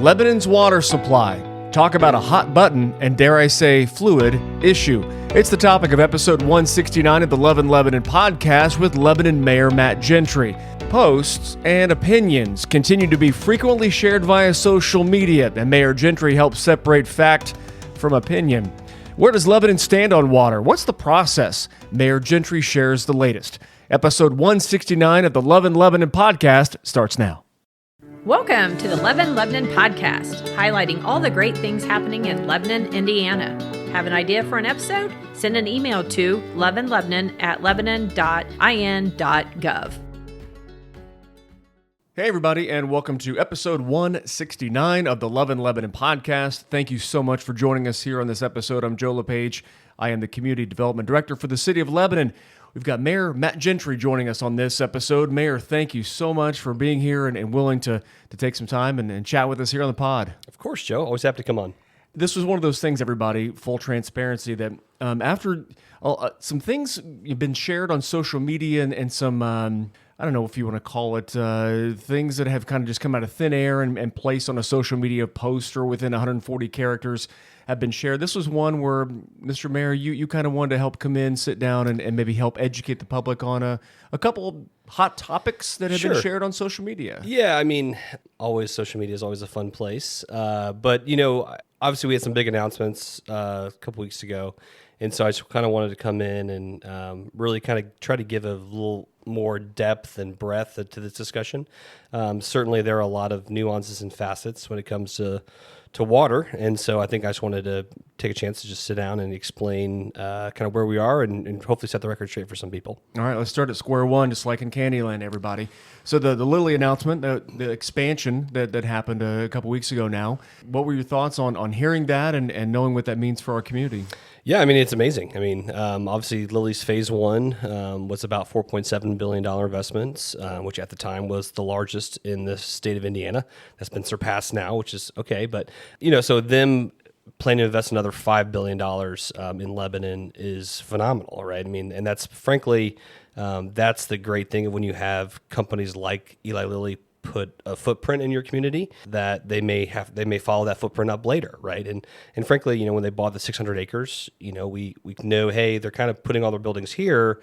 Lebanon's water supply. Talk about a hot button and, dare I say, fluid issue. It's the topic of episode 169 of the Love in Lebanon podcast with Lebanon Mayor Matt Gentry. Posts and opinions continue to be frequently shared via social media, and Mayor Gentry helps separate fact from opinion. Where does Lebanon stand on water? What's the process? Mayor Gentry shares the latest. Episode 169 of the Love in Lebanon podcast starts now. Welcome to the Love in Lebanon podcast, highlighting all the great things happening in Lebanon, Indiana. Have an idea for an episode? Send an email to loveinlebanon@lebanon.in.gov. Hey everybody, and welcome to episode 169 of the Love in Lebanon podcast. Thank you so much for joining us here on this episode. I'm Joe LePage. I am the Community Development Director for the City of Lebanon. We've got Mayor Matt Gentry joining us on this episode. Mayor, thank you so much for being here and willing to take some time and chat with us here on the pod. Of course, Joe. Always happy to come on. This was one of those things, everybody, full transparency, that after some things have been shared on social media and some, I don't know if you want to call it, things that have kind of just come out of thin air and placed on a social media post or within 140 characters have been shared. This was one where, Mr. Mayor, you kind of wanted to help come in, sit down, and maybe help educate the public on a couple of hot topics that have been shared on social media. Yeah, I mean, social media is always a fun place. But, obviously we had some big announcements a couple weeks ago. And so I just kind of wanted to come in and really kind of try to give a little more depth and breadth to this discussion. Certainly there are a lot of nuances and facets when it comes to water. And so I think I just wanted to take a chance to just sit down and explain kind of where we are and hopefully set the record straight for some people. All right, let's start at square one, just like in Candyland, everybody. So the Lilly announcement, the expansion that happened a couple weeks ago now, what were your thoughts on hearing that and knowing what that means for our community? Yeah, I mean, it's amazing. I mean, obviously, Lilly's phase one was about $4.7 billion investments, which at the time was the largest in the state of Indiana. That's been surpassed now, which is okay. But, so them planning to invest another $5 billion in Lebanon is phenomenal, right? I mean, and that's frankly, that's the great thing of when you have companies like Eli Lilly put a footprint in your community that they may follow that footprint up later, right? And frankly, when they bought the 600 acres, we know, hey, they're kind of putting all their buildings here,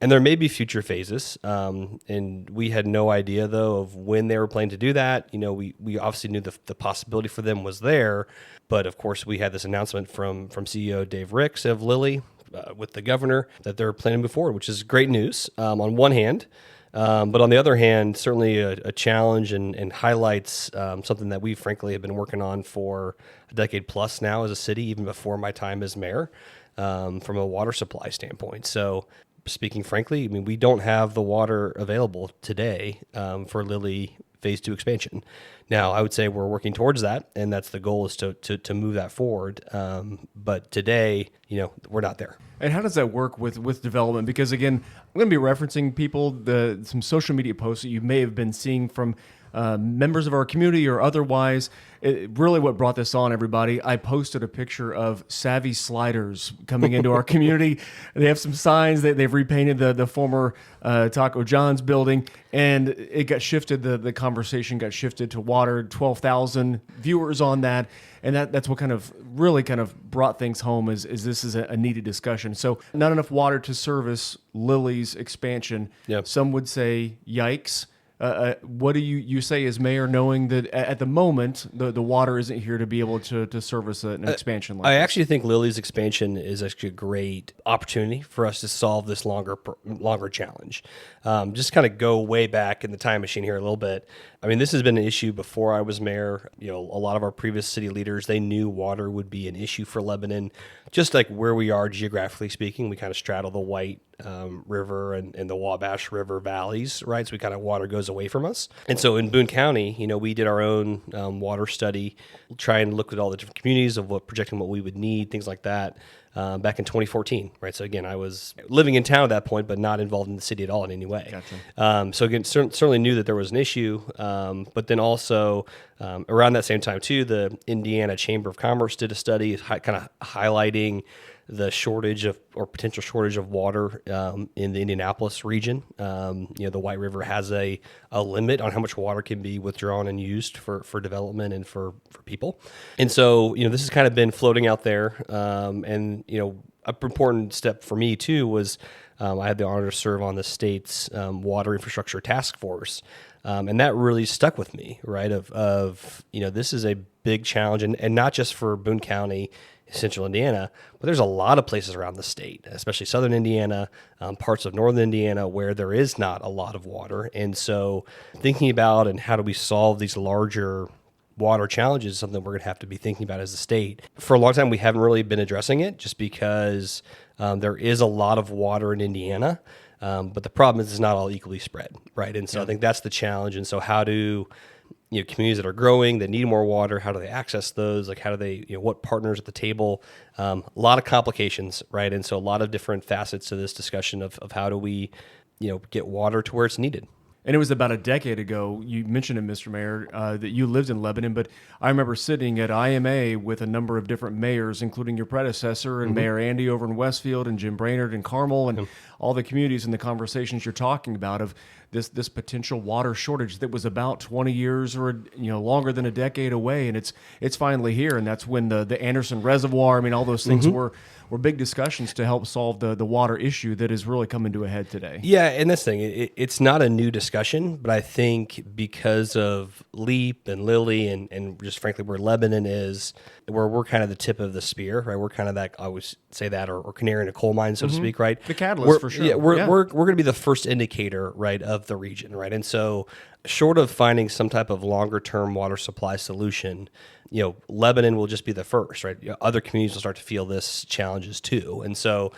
and there may be future phases. And we had no idea though of when they were planning to do that. We obviously knew the possibility for them was there, but of course we had this announcement from CEO Dave Ricks of Lilly with the governor that they're planning to move forward, which is great news on one hand. But on the other hand, certainly a challenge and highlights something that we frankly have been working on for a decade plus now as a city, even before my time as mayor, from a water supply standpoint. So speaking frankly, I mean, we don't have the water available today for Lilly phase 2 expansion. Now, I would say we're working towards that, and that's the goal is to move that forward. But today, we're not there. And how does that work with development? Because again, I'm going to be referencing some social media posts that you may have been seeing from members of our community or otherwise. Really what brought this on, everybody, I posted a picture of Savvy Sliders coming into our community. They have some signs that they've repainted the former Taco John's building, and it got shifted. The conversation got shifted to water. 12,000 viewers on that, and that's what kind of brought things home. Is this is a needed discussion? So not enough water to service Lilly's expansion. Yep. Some would say, yikes. What do you say as mayor, knowing that at the moment the water isn't here to be able to service an expansion like I this? actually think Lilly's expansion is actually a great opportunity for us to solve this longer challenge. Just kind of go way back in the time machine here a little bit. I mean, this has been an issue before I was mayor. A lot of our previous city leaders, they knew water would be an issue for Lebanon. Just like where we are geographically speaking, we kind of straddle the White River and the Wabash River valleys, right? So we kind of water goes away from us. And so in Boone County, we did our own water study, try and look at all the different communities of projecting what we would need, things like that. back in 2014, right? So again, I was living in town at that point, but not involved in the city at all in any way. Gotcha. So again, certainly knew that there was an issue, but then also around that same time too, the Indiana Chamber of Commerce did a study kind of highlighting the shortage of or potential shortage of water in the Indianapolis region. The White River has a limit on how much water can be withdrawn and used for development and for people. And so, this has kind of been floating out there. And an important step for me too was I had the honor to serve on the state's water infrastructure task force. And that really stuck with me, right? This is a big challenge and not just for Boone County, Central Indiana, but there's a lot of places around the state, especially Southern Indiana, parts of Northern Indiana, where there is not a lot of water. And so thinking about and how do we solve these larger water challenges is something we're going to have to be thinking about as a state. For a long time, we haven't really been addressing it just because there is a lot of water in Indiana. But the problem is it's not all equally spread, right? And so I think that's the challenge. And so how do communities that are growing, that need more water, how do they access those? Like how do they, what partners at the table? A lot of complications, right? And so a lot of different facets to this discussion of how do we, get water to where it's needed. And it was about a decade ago, you mentioned it, Mr. Mayor, that you lived in Lebanon, but I remember sitting at IMA with a number of different mayors, including your predecessor and Mayor Andy over in Westfield and Jim Brainerd and Carmel and all the communities and the conversations you're talking about of this potential water shortage that was about 20 years or longer than a decade away, and it's finally here. And that's when the Anderson Reservoir, all those things were big discussions to help solve the water issue that is really coming to a head today. Yeah, and this thing, it's not a new discussion, but I think because of LEAP and Lilly and just frankly where Lebanon is, where we're kind of the tip of the spear, right? We're kind of that, I always say that, or canary in a coal mine, so to speak, right? The catalyst for sure. Yeah, we're going to be the first indicator, right, of the region, right? And so short of finding some type of longer term water supply solution, Lebanon will just be the first, right? Other communities will start to feel this challenges too. And so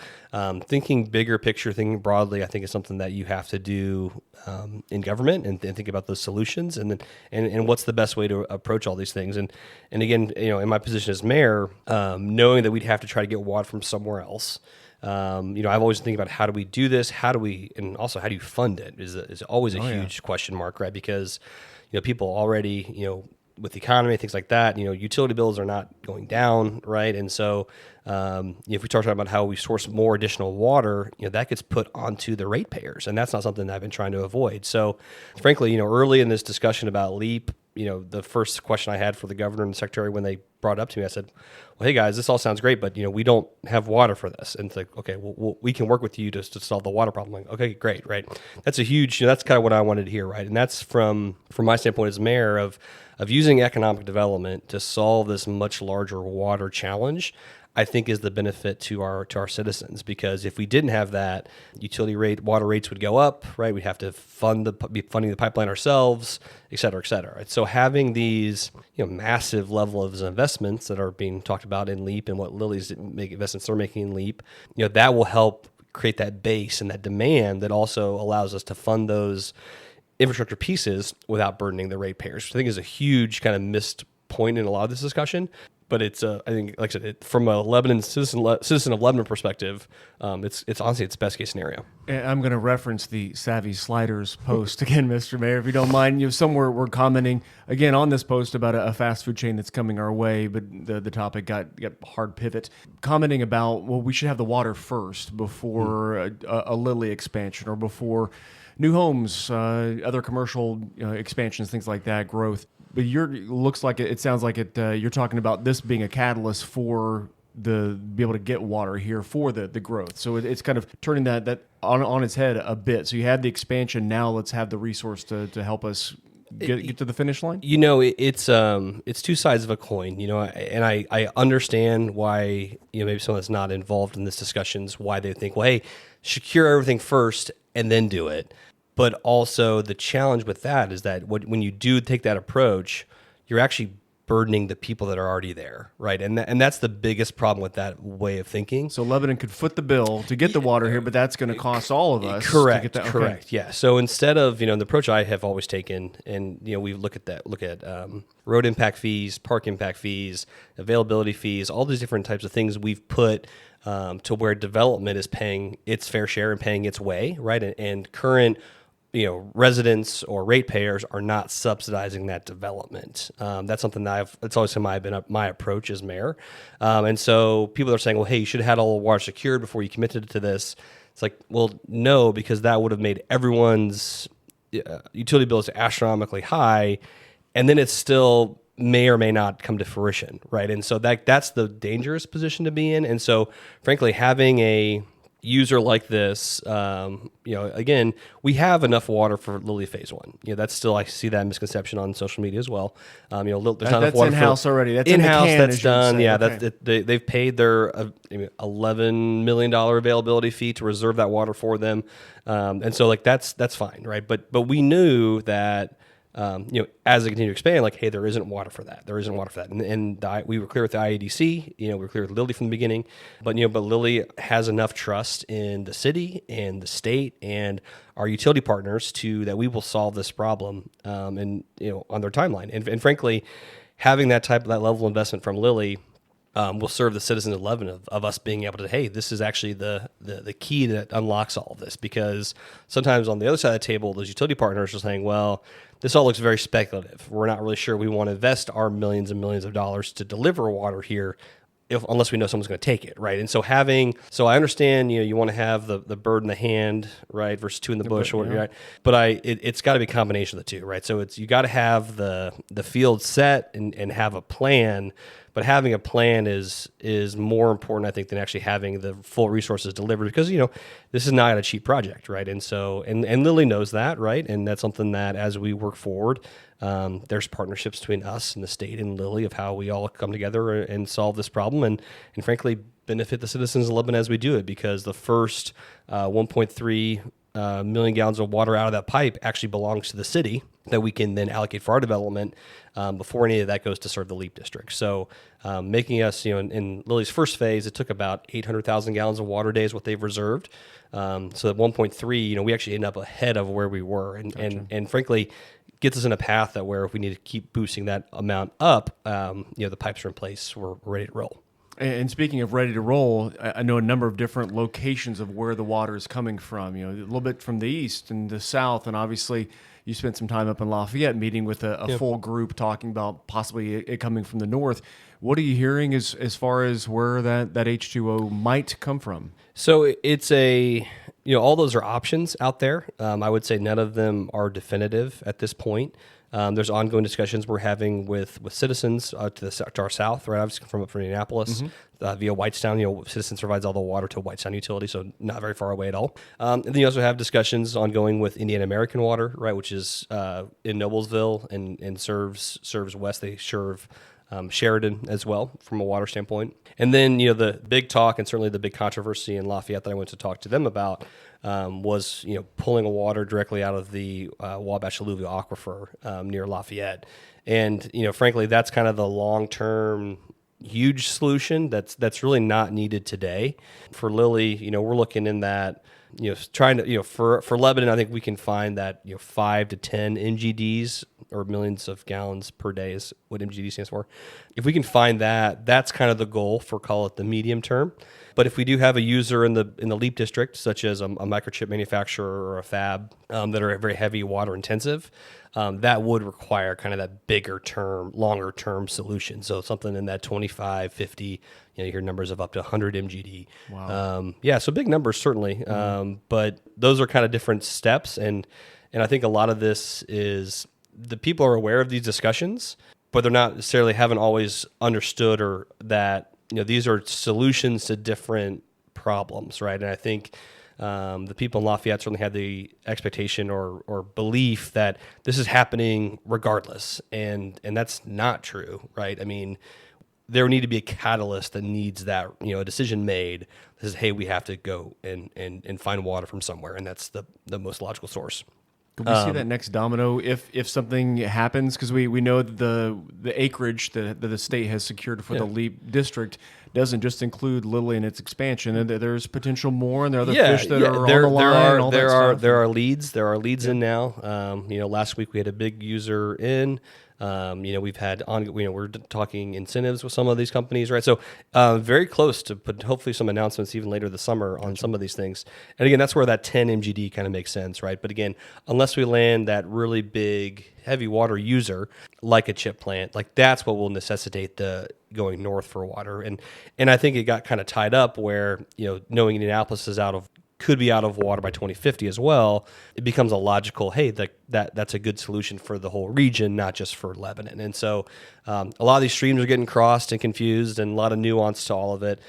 thinking bigger picture, thinking broadly, I think is something that you have to do in government and think about those solutions and what's the best way to approach all these things. And again, in my position as mayor, knowing that we'd have to try to get water from somewhere else. I've always thinking about how do we do this? And also how do you fund it is always a huge question mark, right? Because, people already, with the economy, things like that, utility bills are not going down, right? And so, if we start talking about how we source more additional water, that gets put onto the ratepayers, and that's not something that I've been trying to avoid. So, frankly, early in this discussion about LEAP, the first question I had for the governor and the secretary when they brought it up to me, I said, well, hey guys, this all sounds great, but we don't have water for this. And it's like, okay, well, we can work with you to solve the water problem. Like, okay, great, right? That's a huge, that's kind of what I wanted to hear, right? And that's from my standpoint as mayor of using economic development to solve this much larger water challenge, I think is the benefit to our citizens, because if we didn't have that, water rates would go up, right? We'd have to be funding the pipeline ourselves, et cetera, et cetera. Right? So having these massive level of investments that are being talked about in LEAP and what Lilly's investments they're making in LEAP, that will help create that base and that demand that also allows us to fund those infrastructure pieces without burdening the ratepayers, which I think is a huge kind of missed point in a lot of this discussion. But it's, I think, like I said, from a Lebanon citizen of Lebanon perspective, it's honestly its best case scenario. And I'm going to reference the Savvy Sliders post again, Mr. Mayor, if you don't mind. Somewhere we're commenting again on this post about a fast food chain that's coming our way, but the topic got hard pivot. Commenting about, well, we should have the water first before a Lilly expansion or before new homes, other commercial expansions, things like that, growth. But it sounds like you're talking about this being a catalyst for be able to get water here for the growth. So it's kind of turning that on its head a bit. So you had the expansion, now let's have the resource to help us get to the finish line. It's two sides of a coin. And I understand why maybe someone that's not involved in this discussions why they think, well, hey, secure everything first and then do it. But also the challenge with that is that when you do take that approach, you're actually burdening the people that are already there, right? And that's the biggest problem with that way of thinking. So Lebanon could foot the bill to get the water here, but that's going to cost all of us. Correct. To get that. Correct. Okay. Yeah. So instead of the approach I have always taken, and we look at road impact fees, park impact fees, availability fees, all these different types of things we've put to where development is paying its fair share and paying its way, right? And current residents or ratepayers are not subsidizing that development. That's something that it's always been my approach as mayor. And so people are saying, well, hey, you should have had all the water secured before you committed to this. It's like, well, no, because that would have made everyone's utility bills astronomically high, and then it's still may or may not come to fruition, right? And so that's the dangerous position to be in. And so, frankly, having a user like this, again, we have enough water for Lilly Phase 1. That's still, I see that misconception on social media as well. There's not enough water in-house already. That's in-house. In That's done. Yeah, okay. they've paid their $11 million availability fee to reserve that water for them, and so that's fine, right? But we knew that. As they continue to expand, like, hey, there isn't water for that. There isn't water for that. And we were clear with the IEDC, we were clear with Lilly from the beginning, but Lilly has enough trust in the city and the state and our utility partners that we will solve this problem, and on their timeline. And frankly, having that level of investment from Lilly will serve the citizens of Lebanon of us being able to, hey, this is actually the key that unlocks all of this. Because sometimes on the other side of the table, those utility partners are saying, well, this all looks very speculative. We're not really sure we want to invest our millions and millions of dollars to deliver water here unless we know someone's going to take it, right? And so I understand, you want to have the bird in the hand, right, versus two in the bush, or whatever, right? But it's got to be a combination of the two, right? So you got to have the field set and have a plan. But having a plan is more important, I think, than actually having the full resources delivered, because this is not a cheap project, right? And so and Lilly knows that, right? And that's something that as we work forward, there's partnerships between us and the state and Lilly of how we all come together and solve this problem, and frankly benefit the citizens of Lebanon as we do it, because the first 1.3 million gallons of water out of that pipe actually belongs to the city that we can then allocate for our development before any of that goes to serve the LEAP district. So making us, in Lilly's first phase, it took about 800,000 gallons of water days what they've reserved. So at 1.3, we actually end up ahead of where we were. And frankly, gets us in a path that where if we need to keep boosting that amount up, the pipes are in place, we're ready to roll. And speaking of ready to roll, I know a number of different locations of where the water is coming from, a little bit from the east and the south, and obviously you spent some time up in Lafayette meeting with a full group talking about possibly it coming from the north. What are you hearing as far as where that H2O might come from? So it's all those are options out there. I would say none of them are definitive at this point. There's ongoing discussions we're having with citizens to our south, right? Obviously from Indianapolis, via Whitestown. Citizens provides all the water to Whitestown Utility, so not very far away at all. And then you also have discussions ongoing with Indiana American Water, right, which is in Noblesville and serves west. They serve Sheridan as well from a water standpoint. And then the big talk and certainly the big controversy in Lafayette that I went to talk to them about was pulling water directly out of the Wabash Alluvial Aquifer near Lafayette. And frankly, that's kind of the long-term huge solution that's really not needed today. For Lilly, we're looking in that trying to for Lebanon, I think we can find that 5 to 10 MGDs, or millions of gallons per day is what MGD stands for. If we can find that, that's kind of the goal for, call it, the medium term. But if we do have a user in the LEAP district, such as a microchip manufacturer or a fab that are very heavy water intensive, that would require kind of that bigger term, longer term solution. So something in that 25, 50, you hear numbers of up to 100 MGD. Wow. So big numbers certainly. But those are kind of different steps. And I think a lot of this is the people are aware of these discussions, but they're not necessarily haven't always understood or that these are solutions to different problems, right? And I think the people in Lafayette certainly had the expectation or belief that this is happening regardless, and that's not true, right? I mean, there need to be a catalyst that needs that a decision made that says, hey, we have to go and find water from somewhere, and that's the most logical source. Could we see that next domino if something happens? Because we know the acreage that the state has secured for the LEAP district doesn't just include Lily and its expansion. And there's potential more, and there are other Yeah, fish that yeah, are there, on the there line. are and all there that are stuff. there are leads. There are leads in now. You know, last week we had a big user in. You know, we've had we're talking incentives with some of these companies, right? So very close to put hopefully some announcements even later this summer on some of these things. And again, that's where that 10 MGD kind of makes sense, right? But again, unless we land that really big heavy water user like a chip plant, like that's what will necessitate the going north for water. And I think it got kind of tied up where, you know, knowing Indianapolis is could be out of water by 2050 as well, it becomes a logical, hey, that's a good solution for the whole region, not just for Lebanon. And so a lot of these streams are getting crossed and confused, and a lot of nuance to all of it.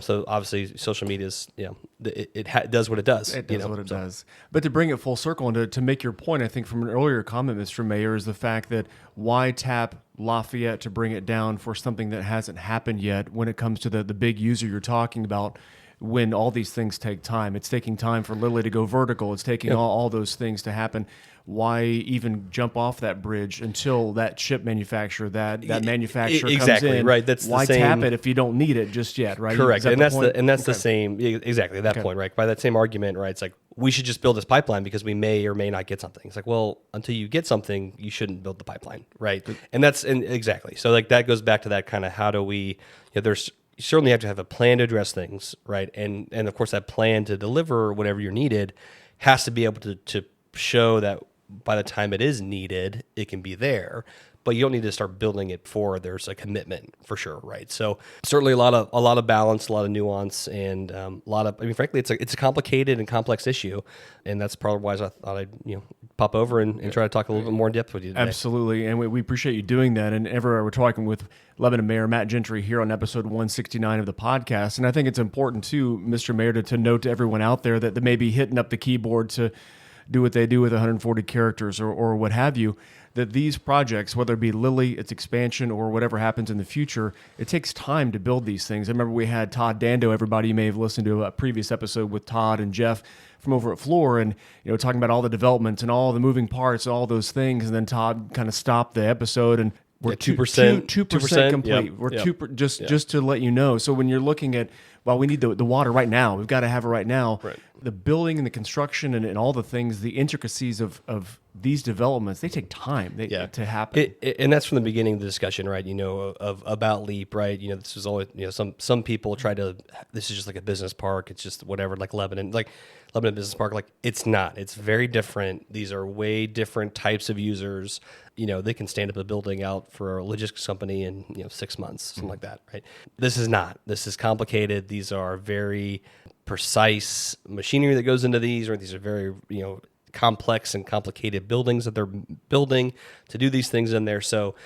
So obviously social media is, you know, it does what it does. It does what it does. But to bring it full circle and to make your point, I think from an earlier comment, Mr. Mayor, is the fact that why tap Lafayette to bring it down for something that hasn't happened yet when it comes to the big user you're talking about, when all these things take time. It's taking time for Lily to go vertical. It's taking all those things to happen. Why even jump off that bridge until that chip manufacturer, that manufacturer exactly, comes in? right. That's the why same, tap it if you don't need it just yet, right? Correct. And that's point? the same, exactly at that point, right? By that same argument, right? It's like, we should just build this pipeline because we may or may not get something. It's like, well, until you get something, you shouldn't build the pipeline, right? And exactly. So like that goes back to that kind of, how do we, you certainly have to have a plan to address things, right? And of course that plan to deliver whatever you're needed has to be able to show that by the time it is needed, it can be there. But you don't need to start building it before there's a commitment, for sure, right? So certainly a lot of balance, a lot of nuance, and frankly, it's a complicated and complex issue, and that's probably why I thought I'd pop over and try to talk a little bit more in depth with you today. Absolutely, and we appreciate you doing that. And everywhere we're talking with Lebanon Mayor Matt Gentry here on episode 169 of the podcast, and I think it's important too, Mr. Mayor, to note to everyone out there that may be hitting up the keyboard to do what they do with 140 characters or what have you, that these projects, whether it be Lily, its expansion, or whatever happens in the future, it takes time to build these things. I remember we had Todd Dando, everybody, you may have listened to a previous episode with Todd and Jeff from over at Floor, and talking about all the developments and all the moving parts and all those things, and then Todd kind of stopped the episode, and we're 2% complete. Yep. We're 2%, just to let you know. So when you're looking at, well, we need the water right now. We've got to have it right now. Right. The building and the construction and all the things, the intricacies of these developments, they take time to happen. And that's from the beginning of the discussion, right? About LEAP, right? This is always, some people try to, this is just like a business park. It's just whatever, like Lebanon Business Park. Like, it's not. It's very different. These are way different types of users. They can stand up a building out for a logistics company in 6 months, something like that, right? This is not. This is complicated. These are very precise machinery that goes into these, or these are very complex and complicated buildings that they're building to do these things in there. So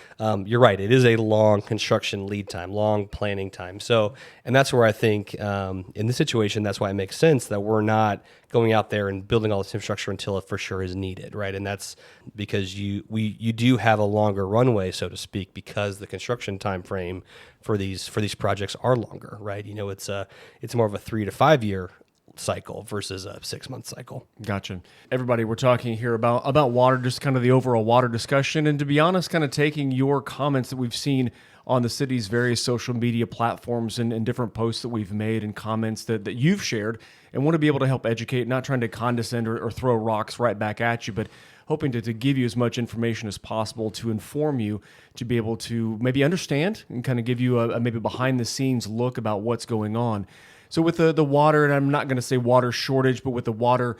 you're right, it is a long construction lead time, long planning time. So, and that's where I think in this situation, that's why it makes sense that we're not going out there and building all this infrastructure until it for sure is needed, right? And that's because you do have a longer runway, so to speak, because the construction time frame for these projects are longer, right? It's more of a 3 to 5 year cycle versus a 6 month cycle. Gotcha. Everybody, we're talking here about water, just kind of the overall water discussion. And to be honest, kind of taking your comments that we've seen on the city's various social media platforms and different posts that we've made and comments that you've shared, and want to be able to help educate, not trying to condescend or throw rocks right back at you, but hoping to give you as much information as possible to inform you, to be able to maybe understand and kind of give you a maybe behind the scenes look about what's going on. So with the water, and I'm not going to say water shortage, but with the water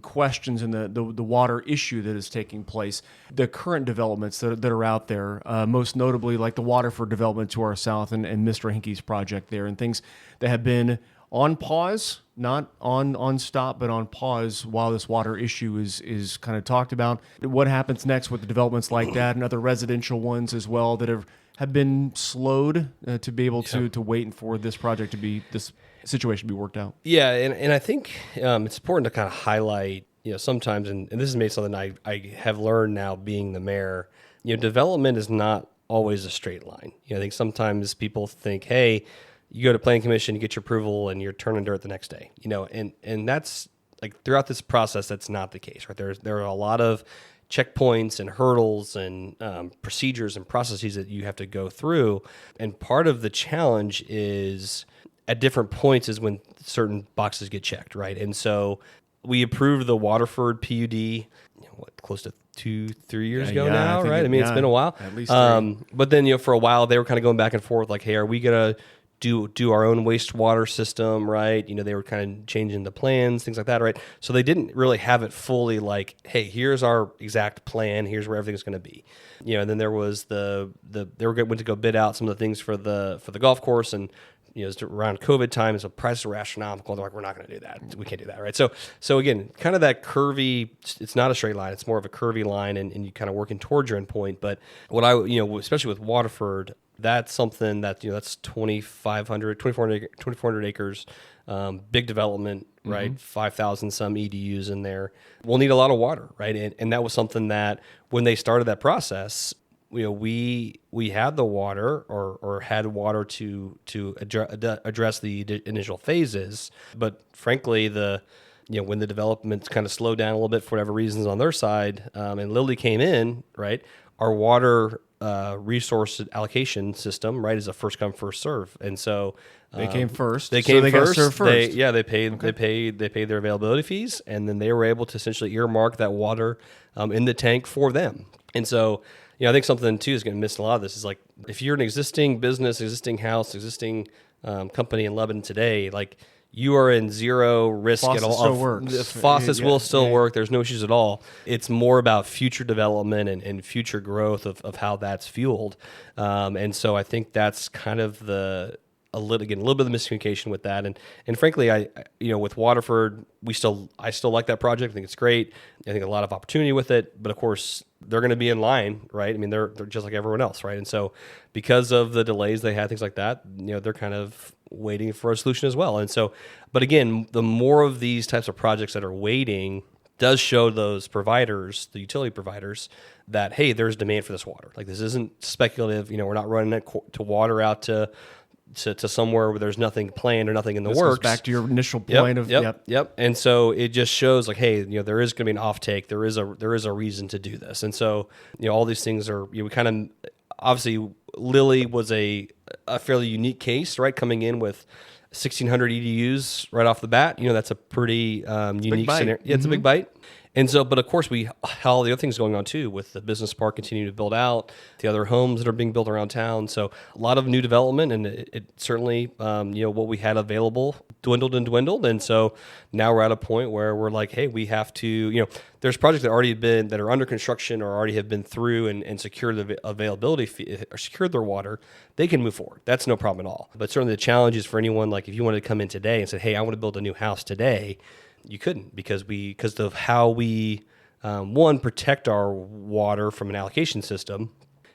questions and the water issue that is taking place, the current developments that are out there, most notably like the Waterford development to our south and Mr. Hinkey's project there, and things that have been on pause, not on stop, but on pause while this water issue is kind of talked about. What happens next with the developments like that and other residential ones as well that have been slowed to be able to wait for this project to be, this situation to be worked out? Yeah, and I think it's important to kind of highlight, sometimes, and this is maybe something I have learned now being the mayor, development is not always a straight line. I think sometimes people think, hey, you go to planning commission, you get your approval, and you're turning dirt the next day. And that's like throughout this process, that's not the case, right? There are a lot of checkpoints and hurdles and procedures and processes that you have to go through. And part of the challenge is at different points is when certain boxes get checked, right? And so we approved the Waterford PUD, close to 2-3 years ago now, right? I mean, it's been a while. At least 3. But then, for a while, they were kind of going back and forth, like, hey, are we going to do our own wastewater system, right? They were kind of changing the plans, things like that, right? So they didn't really have it fully like, hey, here's our exact plan, here's where everything's going to be. And then there went to go bid out some of the things for the golf course, and it's around COVID time, so prices were astronomical. They're like, we're not going to do that. We can't do that, right? So again, kind of that curvy. It's not a straight line. It's more of a curvy line, and you kind of working towards your endpoint. But what especially with Waterford, that's something that that's 2,400 acres, big development, right? 5,000 some EDUs in there. We'll need a lot of water, right? And that was something that when they started that process, we had the water or had water to address the initial phases, but frankly, when the development kind of slowed down a little bit for whatever reasons on their side, and Lilly came in, right, our water resource allocation system, right, is a first come first serve, and so they came first. They came so they first. Got served first. They paid their availability fees, and then they were able to essentially earmark that water in the tank for them, and so. I think something too is going to miss a lot of this is like if you're an existing business, existing house, existing company in Lebanon today, like you are in zero risk at all. Still works. The faucets will still work. There's no issues at all. It's more about future development and future growth of how that's fueled. And so I think that's kind of a little bit of the miscommunication with that, and frankly, I with Waterford, I still like that project. I think it's great. I think a lot of opportunity with it, but of course they're going to be in line, right? I mean, they're just like everyone else, right? And so because of the delays they had, things like that, they're kind of waiting for a solution as well. And so, but again, the more of these types of projects that are waiting does show those providers, the utility providers, that hey, there's demand for this water. Like this isn't speculative. We're not running it to water out to somewhere where there's nothing planned or nothing in the works. Goes back to your initial point Yep. And so it just shows like, hey, there is going to be an offtake. There is a reason to do this. And so, all these things are, we kind of, obviously Lilly was a fairly unique case, right? Coming in with 1,600 EDUs right off the bat. That's a pretty unique scenario. Yeah, it's a big bite. And so, but of course, we have all the other things going on too, with the business park continuing to build out, the other homes that are being built around town. So a lot of new development, and it certainly, what we had available dwindled. And so now we're at a point where we're like, hey, we have to, there's projects that are under construction or already have been through and secured the availability fee, or secured their water. They can move forward. That's no problem at all. But certainly the challenge is for anyone, like if you wanted to come in today and say, hey, I want to build a new house today, you couldn't because of how we protect our water from an allocation system.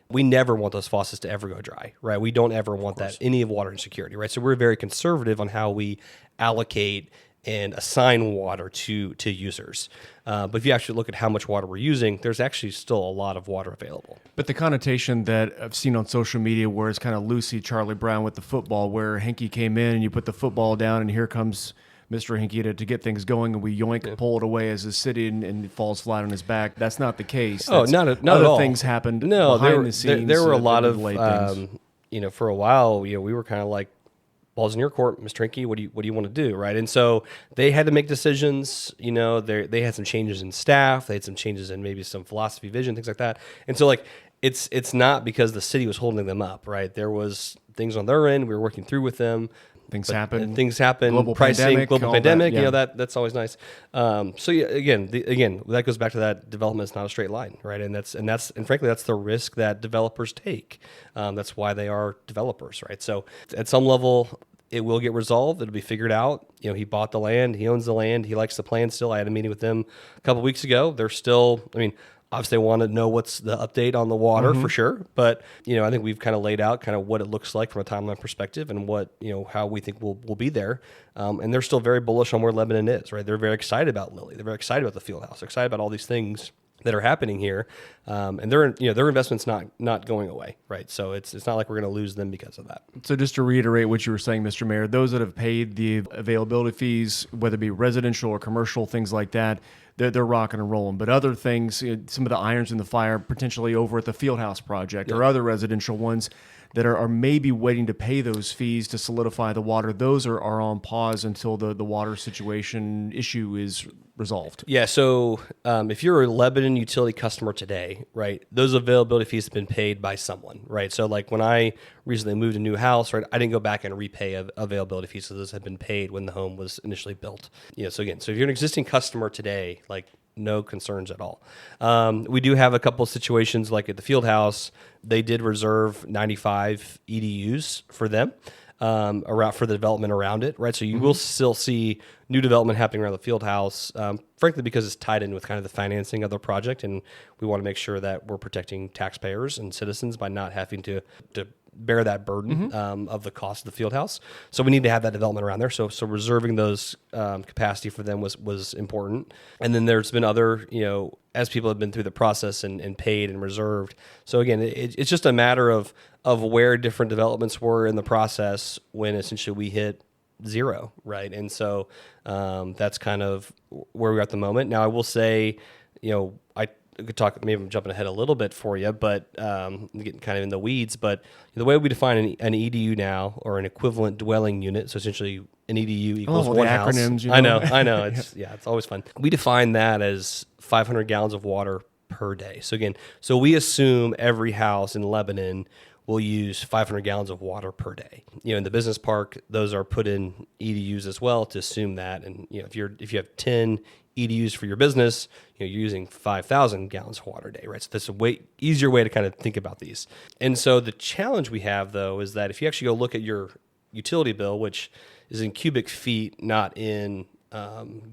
We never want those faucets to ever go dry, right? We don't ever want that, any of water insecurity, right? So we're very conservative on how we allocate and assign water to users. But if you actually look at how much water we're using, there's actually still a lot of water available. But the connotation that I've seen on social media where it's kind of Lucy Charlie Brown with the football, where Henke came in and you put the football down and here comes Mr. Henke to get things going, and we pull it away as a city and it falls flat on his back. That's not the case. Not at other all. things happened behind the scenes. There were a lot of, things. For a while, we were kind of like, ball's in your court, Mr. Henke. What do you want to do, right? And so they had to make decisions. They had some changes in staff. They had some changes in maybe some philosophy, vision, things like that. And so it's not because the city was holding them up, right? There was things on their end we were working through with them. Things happen. Global pandemic, global pandemic. That, yeah. That's always nice. So yeah, again, that goes back to that development is not a straight line, right? And frankly, that's the risk that developers take. That's why they are developers, right? So at some level, it will get resolved. It'll be figured out. He bought the land. He owns the land. He likes the plan still. I had a meeting with them a couple of weeks ago. They're still, obviously, they want to know what's the update on the water for sure. But, I think we've kind of laid out kind of what it looks like from a timeline perspective and what, how we think we'll be there. And they're still very bullish on where Lebanon is, right? They're very excited about Lilly. They're very excited about the field house. They're excited about all these things that are happening here. And their investment's not going away, right? So it's not like we're going to lose them because of that. So just to reiterate what you were saying, Mr. Mayor, those that have paid the availability fees, whether it be residential or commercial, things like that, they're rocking and rolling. But other things, some of the irons in the fire, potentially over at the Fieldhouse project or other residential ones that are maybe waiting to pay those fees to solidify the water, those are on pause until the water situation issue is resolved. Yeah, so if you're a Lebanon utility customer today, right, those availability fees have been paid by someone, right? So like when I recently moved a new house, right, I didn't go back and repay availability fees, so those have been paid when the home was initially built. So again, so if you're an existing customer today, like no concerns at all. We do have a couple of situations like at the Fieldhouse, they did reserve 95 EDUs for them. Around for the development around it, right? So you will still see new development happening around the Fieldhouse, frankly, because it's tied in with kind of the financing of the project, and we want to make sure that we're protecting taxpayers and citizens by not having to bear that burden of the cost of the Fieldhouse. So we need to have that development around there. So reserving those capacity for them was important. And then there's been other, as people have been through the process and paid and reserved. So again, it's just a matter of where different developments were in the process when essentially we hit zero, right? And so that's kind of where we're at the moment. Now I will say, I could talk, maybe I'm jumping ahead a little bit for you, but getting kind of in the weeds, but the way we define an EDU now, or an equivalent dwelling unit, so essentially an EDU equals one house. Acronyms, I know. It's always fun. We define that as 500 gallons of water per day. So again, we assume every house in Lebanon will use 500 gallons of water per day. In the business park, those are put in EDUs as well to assume that. And if you have 10 EDUs for your business, you're using 5,000 gallons of water a day, right? So that's a way easier way to kind of think about these. And so the challenge we have though is that if you actually go look at your utility bill, which is in cubic feet, not in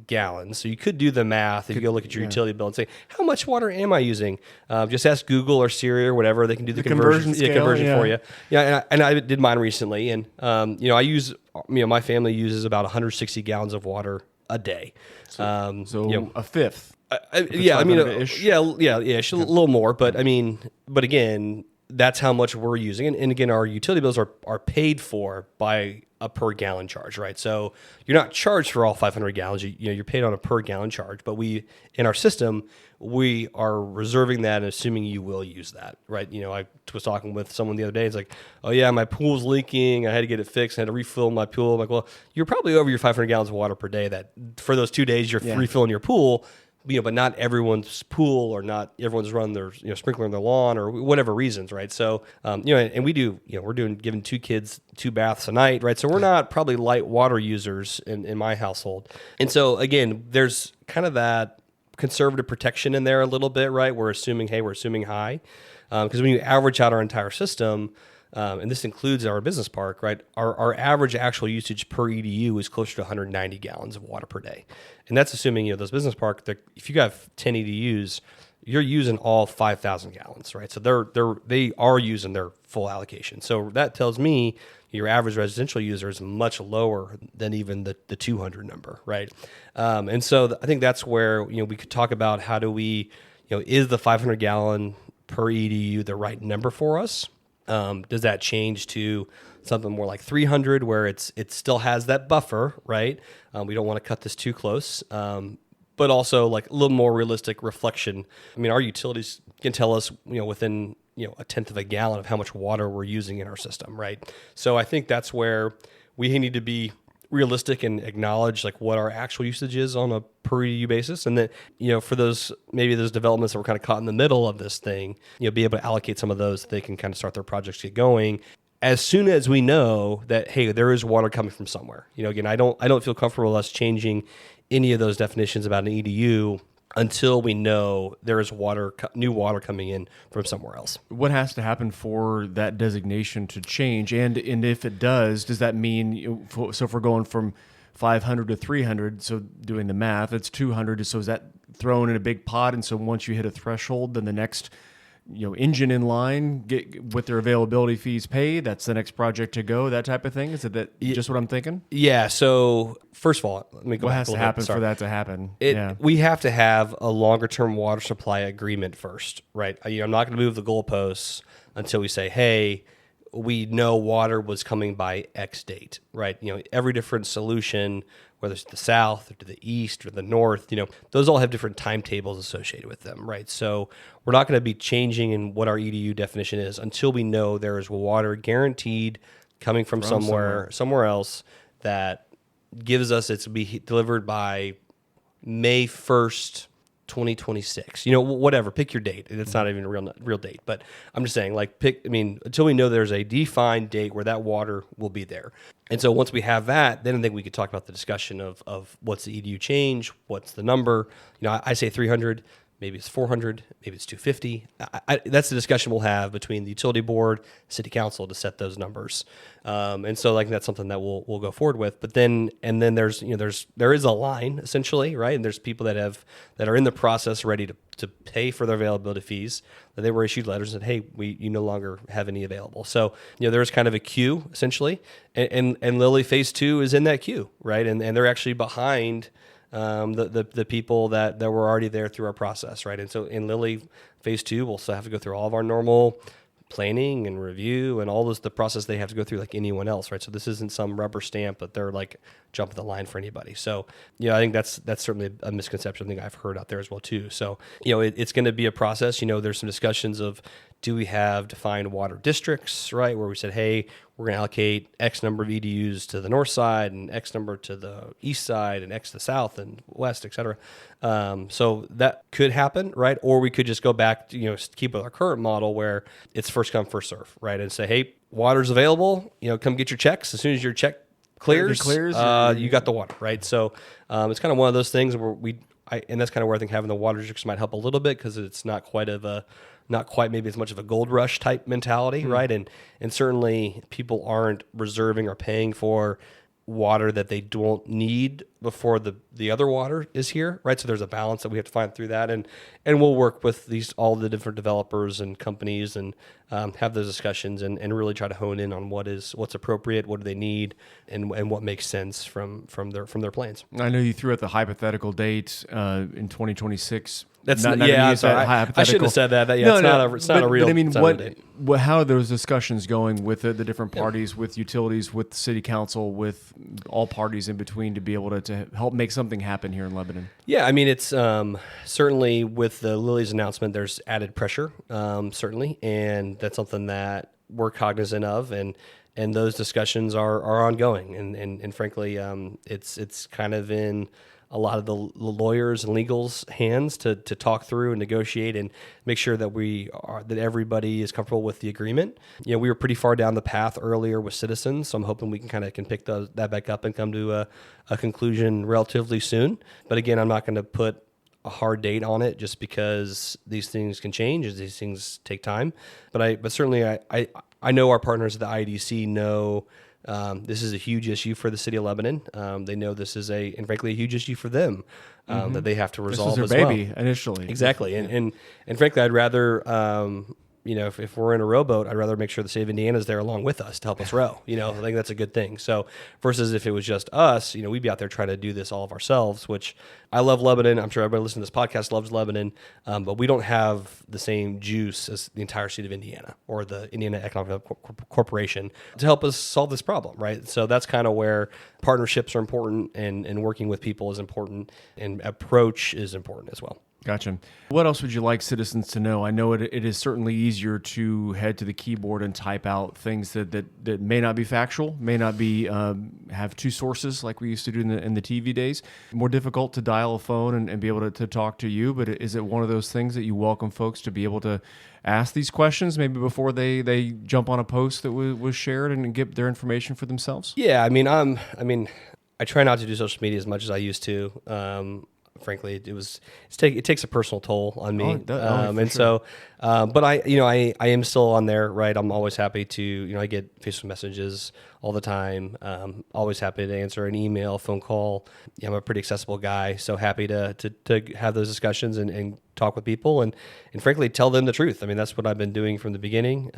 gallons. So you could do the math if you go look at your utility bill and say, how much water am I using? Just ask Google or Siri or whatever. They can do the conversion for you. Yeah, and I did mine recently. And, I use, my family uses about 160 gallons of water a day. So a fifth. A little more. But again, that's how much we're using. And again, our utility bills are paid for by a per gallon charge, right? So you're not charged for all 500 gallons. You're paid on a per gallon charge, but in our system, we are reserving that and assuming you will use that, right? I was talking with someone the other day. It's like, oh yeah, my pool's leaking. I had to get it fixed. I had to refill my pool. I'm like, well, you're probably over your 500 gallons of water per day. That for those 2 days you're refilling your pool. But not everyone's pool, or not everyone's run their sprinkler in their lawn, or whatever reasons, right? So and we do, we're giving 2 kids 2 baths a night, right? So we're not probably light water users in my household. And so again, there's kind of that conservative protection in there a little bit, right? We're assuming high, because when you average out our entire system, and this includes our business park, right? Our average actual usage per EDU is closer to 190 gallons of water per day. And that's assuming, those business park, if you have 10 EDUs, you're using all 5,000 gallons, right? So they are using their full allocation. So that tells me your average residential user is much lower than even the 200 number, right? And so I think that's where, we could talk about how do we, is the 500 gallon per EDU the right number for us? Does that change to something more like 300, where it still has that buffer, right? We don't want to cut this too close, but also like a little more realistic reflection. Our utilities can tell us, within a tenth of a gallon of how much water we're using in our system, right? So I think that's where we need to be realistic and acknowledge like what our actual usage is on a per EDU basis. And then, for those developments that were kind of caught in the middle of this thing, be able to allocate some of those so they can kind of start their projects to get going as soon as we know that, hey, there is water coming from somewhere. Again, I don't feel comfortable with us changing any of those definitions about an EDU until we know there is new water coming in from somewhere else. What has to happen for that designation to change? And if it does that mean, so if we're going from 500 to 300, so doing the math, it's 200. So is that thrown in a big pot? And so once you hit a threshold, then the next engine in line get with their availability fees paid, that's the next project to go, that type of thing? Is it just what I'm thinking? Yeah. So first of all, let me go what back has to happen for that to happen? We have to have a longer term water supply agreement first, right? I'm not going to move the goalposts until we say, hey, we know water was coming by X date, right? Every different solution whether it's to the south or to the east or the north, those all have different timetables associated with them, right? So we're not going to be changing in what our EDU definition is until we know there is water guaranteed coming from somewhere else that gives us it's to be delivered by May 1st, 2026, whatever, pick your date. It's not even a real date, but I'm just saying until we know there's a defined date where that water will be there. And so once we have that, then I think we could talk about the discussion of what's the EDU change, what's the number. I say 300, maybe it's 400, maybe it's 250. That's the discussion we'll have between the utility board, city council to set those numbers. And so that's something that we'll go forward with. But then there is a line essentially, right? And there's people that are in the process ready to pay for their availability fees, that they were issued letters that, hey, you no longer have any available. So, there's kind of a queue essentially. And Lilly phase 2 is in that queue, right? And they're actually behind the people that were already there through our process, right? And so in Lilly phase 2, we'll still have to go through all of our normal planning and review and all the process they have to go through like anyone else, right? So this isn't some rubber stamp, but they're like jumping the line for anybody. So, I think that's certainly a misconception I think I've heard out there as well too. So, it's going to be a process. There's some discussions of, do we have defined water districts, right? Where we said, hey, we're going to allocate X number of EDUs to the north side and X number to the east side and X to the south and west, et cetera. So that could happen, right? Or we could just go back to, keep with our current model where it's first come, first serve, right? And say, hey, water's available, come get your checks. As soon as your check clears, you got the water, right? So it's kind of one of those things where and that's kind of where I think having the water districts might help a little bit, because it's not quite maybe as much of a gold rush type mentality, right? And certainly people aren't reserving or paying for water that they don't need before the other water is here, right? So there's a balance that we have to find through that, and we'll work with all the different developers and companies and have those discussions and really try to hone in on what's appropriate, what do they need, and what makes sense from their plans. I know you threw out the hypothetical date in 2026. That's not sorry. I shouldn't have said that. It's not a real. But I mean, how are those discussions going with the different parties, with utilities, with city council, with all parties in between, to be able to help make something happen here in Lebanon? Yeah, I mean, it's certainly with the Lilly's announcement, there's added pressure, certainly, and that's something that we're cognizant of, and those discussions are ongoing, and frankly, it's kind of in a lot of the lawyers and legals' hands to talk through and negotiate and make sure that that everybody is comfortable with the agreement. We were pretty far down the path earlier with citizens, so I'm hoping we can pick that back up and come to a conclusion relatively soon. But again, I'm not going to put a hard date on it just because these things can change as these things take time. But certainly I know our partners at the IDC know this is a huge issue for the city of Lebanon. They know this is and frankly, a huge issue for them that they have to resolve this was as their well. baby initially. Exactly. And frankly, I'd rather, if we're in a rowboat, I'd rather make sure the state of Indiana is there along with us to help us row. I think that's a good thing. So versus if it was just us, we'd be out there trying to do this all of ourselves, which I love Lebanon. I'm sure everybody listening to this podcast loves Lebanon, but we don't have the same juice as the entire state of Indiana or the Indiana Economic Corporation to help us solve this problem, right? So that's kind of where partnerships are important, and working with people is important, and approach is important as well. Gotcha. What else would you like citizens to know? I know it is certainly easier to head to the keyboard and type out things that may not be factual, may not be have two sources like we used to do in the TV days. More difficult to dial a phone and be able to talk to you, but is it one of those things that you welcome folks to be able to ask these questions maybe before they jump on a post that was shared and get their information for themselves? Yeah, I try not to do social media as much as I used to. Frankly, it takes a personal toll on me, but I am still on there, right? I'm always happy to, I get Facebook messages all the time. Always happy to answer an email, phone call. I'm a pretty accessible guy, so happy to have those discussions and talk with people and frankly tell them the truth. That's what I've been doing from the beginning.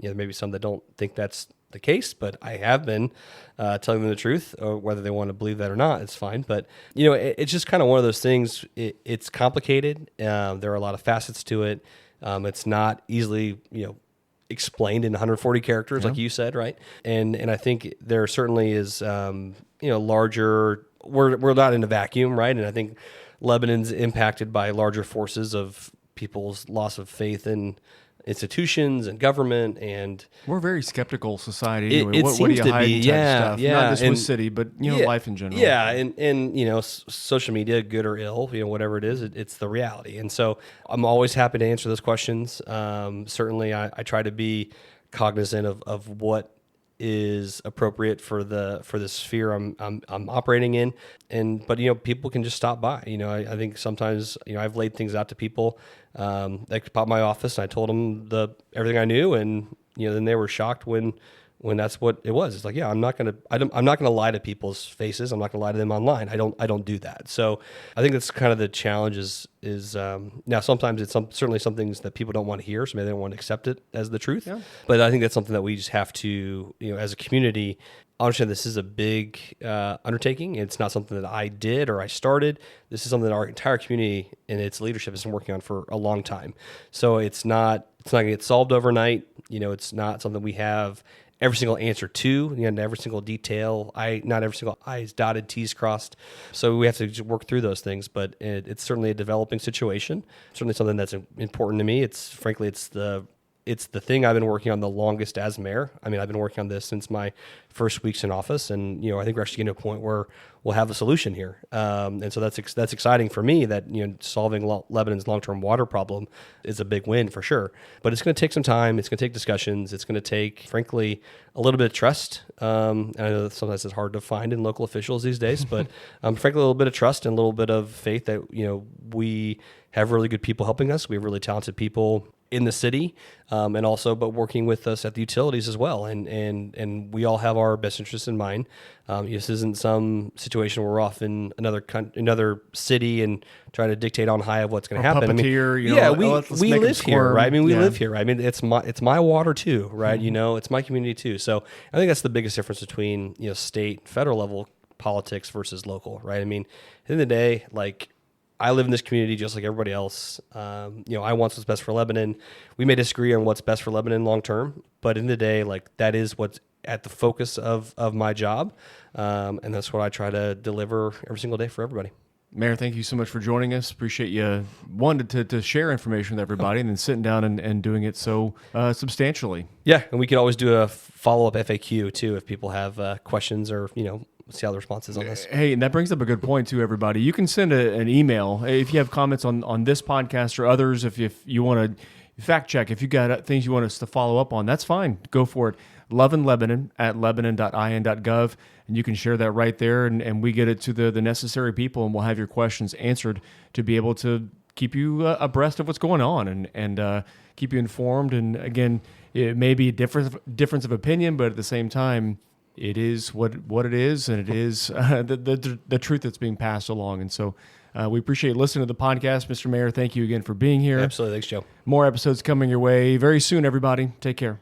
Maybe some that don't think that's the case, but I have been telling them the truth, or whether they want to believe that or not, it's fine. But it's just kind of one of those things. It's complicated. There are a lot of facets to it. It's not easily explained in 140 characters, like you said, right? And I think there certainly is larger we're not in a vacuum, right? And I think Lebanon's impacted by larger forces of people's loss of faith in institutions and government, and we're a very skeptical society anyway. It what do seems you to hide be, type yeah, stuff. yeah. Not just And with city, but life in general. Yeah, and social media, good or ill, whatever it is, it's the reality. And so I'm always happy to answer those questions. Certainly, I try to be cognizant of what is appropriate for the sphere I'm operating in, but people can just stop by. I think sometimes I've laid things out to people that could pop my office, and I told them everything I knew, and then they were shocked when that's what it was. It's like, yeah, I'm not gonna lie to people's faces. I'm not gonna lie to them online. I don't do that. So I think that's kind of the challenge is now sometimes it's certainly some things that people don't want to hear, so maybe they don't want to accept it as the truth. Yeah. But I think that's something that we just have to, as a community, understand this is a big undertaking. It's not something that I did or I started. This is something that our entire community and its leadership has been working on for a long time. So it's not going to get solved overnight. It's not something we have every single answer to, every single detail. Not every single I's dotted, T's crossed. So we have to just work through those things. But it's certainly a developing situation. Certainly something that's important to me. It's the thing I've been working on the longest as mayor. I mean, I've been working on this since my first weeks in office, and I think we're actually getting to a point where we'll have a solution here. And so that's exciting for me that solving Lebanon's long-term water problem is a big win for sure. But it's going to take some time. It's going to take discussions. It's going to take, frankly, a little bit of trust. And I know that sometimes it's hard to find in local officials these days, but frankly, a little bit of trust and a little bit of faith that we have really good people helping us. We have really talented people in the city, and also, but working with us at the utilities as well. And we all have our best interests in mind. This isn't some situation where we're off in another city and try to dictate on high of what's going to happen. Puppeteer, we live here, right? I mean, we Yeah. live here. I mean, it's my water too, right? It's my community too. So I think that's the biggest difference between state, federal level politics versus local, right? I mean, at the end of the day, like, I live in this community just like everybody else. I want what's best for Lebanon. We may disagree on what's best for Lebanon long term, but in the day, like, that is what's at the focus of my job, and that's what I try to deliver every single day for everybody. Mayor, thank you so much for joining us. Appreciate you wanted to share information with everybody, and then sitting down and doing it so substantially. Yeah, and we could always do a follow-up FAQ too if people have questions or see how the response is on this. Hey, and that brings up a good point too, everybody. You can send an email if you have comments on this podcast or others. If you want to fact check, if you got things you want us to follow up on, that's fine. Go for it. loveandlebanon@lebanon.in.gov, and you can share that right there, and we get it to the necessary people, and we'll have your questions answered to be able to keep you abreast of what's going on and keep you informed. And again, it may be a difference of opinion, but at the same time, it is what it is, and it is the truth that's being passed along. And so we appreciate listening to the podcast. Mr. Mayor, thank you again for being here. Absolutely. Thanks, Joe. More episodes coming your way very soon, everybody. Take care.